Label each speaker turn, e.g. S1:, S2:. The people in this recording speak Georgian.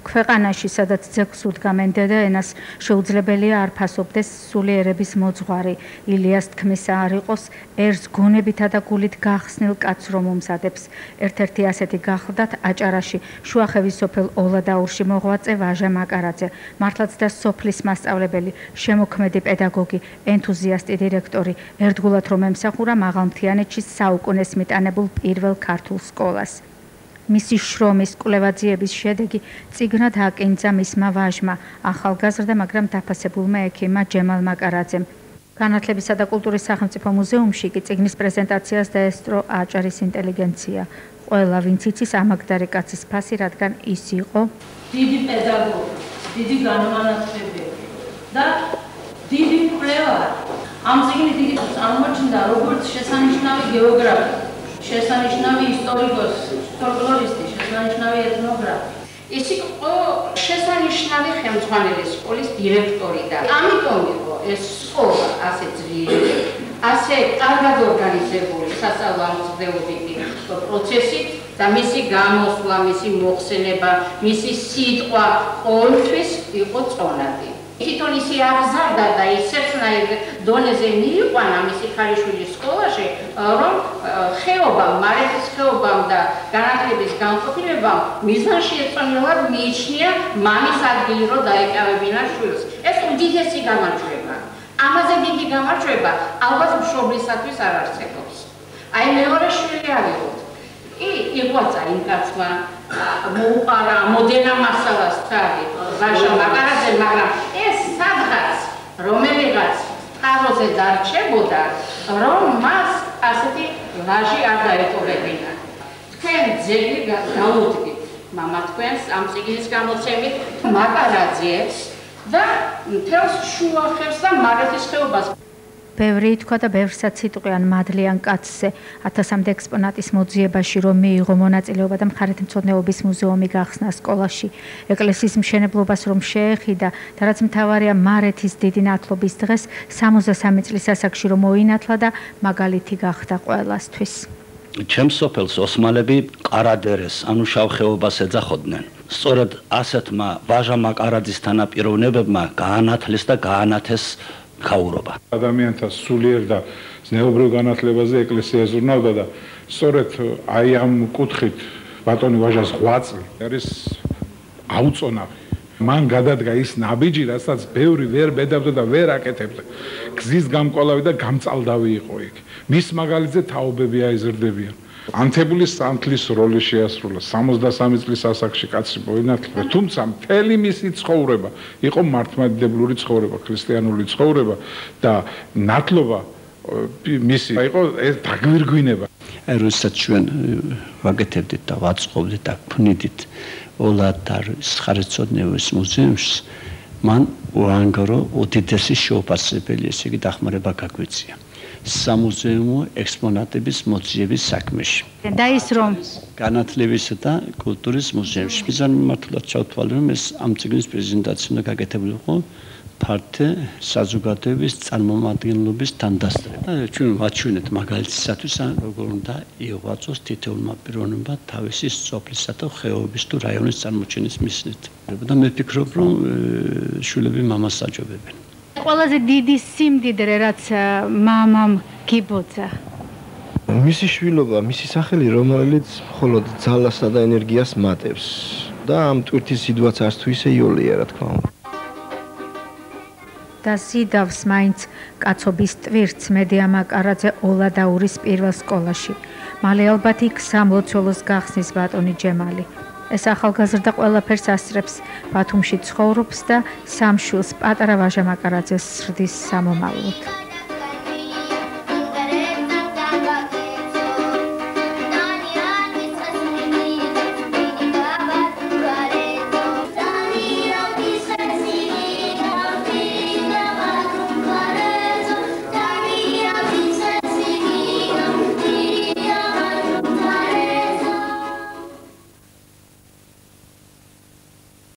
S1: ქვეყანაში, სადაც ძეგლს უდგამენ დედა ენას, შეუძლებელია არ ფასობდეს სულიერების მოძღვარი. ილიას თქმის არ იყოს, ერს გონებითა და გულით გახსნილ კაცს რომ უმზადებს. ერთ-ერთი ასეთი გახლდათ აჭარაში, შუახევის სოფელ ოლადაურში მოღვაწე ვაჟა მაკარაძე, მართლაც და სოფლის მასწავლებელი, შემოქმედი პედაგოგი, ენთუზიასტი დირექტორი, ერთგულად რომ ემსახურა მაღალმთიანეთში საუკუნეს მიტანებულ პირველ ქართულ სკოლას. მისი შრომის კვლევაძიების შედეგი წიგნად აკინძა მისმა ვაჟმა, ახალგაზრდა, მაგრამ დაფასებულმა ექიმმა ჯემალ მაკარაძემ. განათლებისა და კულტურის სახელმწიფო მუზეუმში კი წიგნის პრეზენტაციას დაესწრო აჭარის ინტელიგენცია. ყველა ვინც იცის ამაგდარი კაცის ფასი, რადგან ის იყო
S2: დიდი პედაგოგი, დიდი განმანათლებელი და დიდი მკვლევარი. ამ წიგნით იგი წარმოაჩნდა როგორც შესანიშნავი გეოგრაფი, შესანიშნავი ისტორიკოსი, ფოლკლორისტი, შესანიშნავი ეთნოგრაფი. ის იყო შესანიშნავი ხელმძღვანელი სკოლის დირექტორი და ამიტომ იყო ეს სკოლა ასე ძლიერი, ასე კარგად ორგანიზებული სასწავლო-ამოწმდებოდი პროცესით და მისი გამოსვლა, მისი მოხსენება, მისი სიტყვა ყოველთვის იყო წონადი. თვითონ ისე აღზარდა და ისეთნაირ დონეზე მიიყვანა მისი ქალიშვილის სკოლაში, რომ ხეობამ, მარეთის ხეობამ და განათლების განყოფილებამ მიზანში ეწონილად მიიჩნია მამის ადგილი, რომ დაეკავებინა შვილს. ეს უდიდესი გამარჯვება. ამაზე დიდი გამარჯვება ალბათ მშობლისათვის არ არსებობს. აი მეორე შვილი ავიღოთ. იყვაცა იმ კაცმა, მოუყარა მოდენა მასალას თავი, ვაჟა მაკარაძე, მაგრამ ეს სადღაც რომელიღაც თავზე დარჩებოდა, რომ მას ასეთი ვაჟი არ დაეტოვებინა. თქვენ ძეგლი გაუდგით მამა თქვენს ამ წიგნის გამოცემით მაკარაძეს და მთელს შუახევს და მარეთის ხეობას.
S1: ბევრი ითქვა და ბევრსაც იტყვიან მადლიან კაცზე. 1000-მდე ექსპონატის მოძიებაში რომ მიიღო მონაწილეობა და მხარეთმცოდნეობის მუზეუმი გახსნა სკოლაში. ეკლესიის მშენებლობას რომ შეეხიდა და რაც მთავარია მარეთის დიდი ნათლობის დღეს 63 წლის ასაკში რომ მოინათლა და მაგალითი გახდა ყველასთვის.
S3: ჩემს სოფელს ოსმალები ყარადერეს, ანუ შავ ხეობას ეძახოდნენ. სწორედ ასეთმა ვაჟა მაკარაძის თანაპიროვნებებმა გაანათლეს და გაანათეს ქაურობა.
S4: ადამიანთა სულიერ და ზნეობრივ განათლებაზე ეკლესია ეზრუნავდა და სწორედ აი ამ კუთხით ბატონი ვაჟას 8 წელი არის აუწონავი. მან გადადგა ის ნაბიჯი, რასაც ბევრი ვერ ბედავდა და ვერ აკეთებდა. გზის გამკვალავი და გამწალდავი იყო იქ. მის მაგალითზე თაობები აიზრდებიან. ანთებულის სამთლის როლი შეასრულა 63 წლის ასაკში კაცი მოინათლა, თუმცა მთელი მისი ცხოვრება იყო მართლმადიდებლური ცხოვრება, ქრისტიანული ცხოვრება და ნათლობა მისი იყო ეს დაგვირგვინება.
S5: როდესაც ჩვენ ვაკეთებდით და ვაწყობდით და ქმნიდით ოლადაურის ხარისწოდნეობის მუზეუმს, მან უანგარო უდიდესი შეუფასებელი, ესე იგი დახმარება გაგვიწია. სამუზეუმო ექსპონატების მოძიების საქმეში.
S1: და ის რომ
S5: განათლებისა და კულტურის მუზეუმში მიზანმიმართულად ჩავთვალე, რომ ეს ამ წიგნის პრეზენტაცია უნდა გაკეთებულიყო ფართე საზოგადოების წარმომადგენლობის თანდასწრება. ჩვენ ვაჩვენეთ მაგალითისათვის, როგორ უნდა იღვაწოს თითოეულმა პიროვნებმა თავისი სოფლისა და ხეობის თუ რაიონის წარმოჩენის მიზნით. და მე ვფიქრობ, რომ შვილები მამას აჯობებენ.
S1: ყველაზე დიდი სიმდიდრე რაც მამამ გიბოძა.
S6: მისი შვილობა, მისი სახელი, რომელიც მხოლოდ ძალასა და ენერგიას მატებს და ამ ტვირთის სიდვაც არც თუ ისე იოლია, რა თქმა უნდა.
S1: და სიდავს მაინც კაცობის ტვირთს მედია მაკარაძე ოლადაურის პირველ სკოლაში. მალე ალბათ იქ სამლოცველოს გახსნის ბატონი ჯემალი. ეს ახალგაზრდა ყველაფერს ასწრებს, ბათუმში ცხოვრობს და სამშვილს პატარა ვაჟა მაკარაძეს სრდის სამომავლოდ.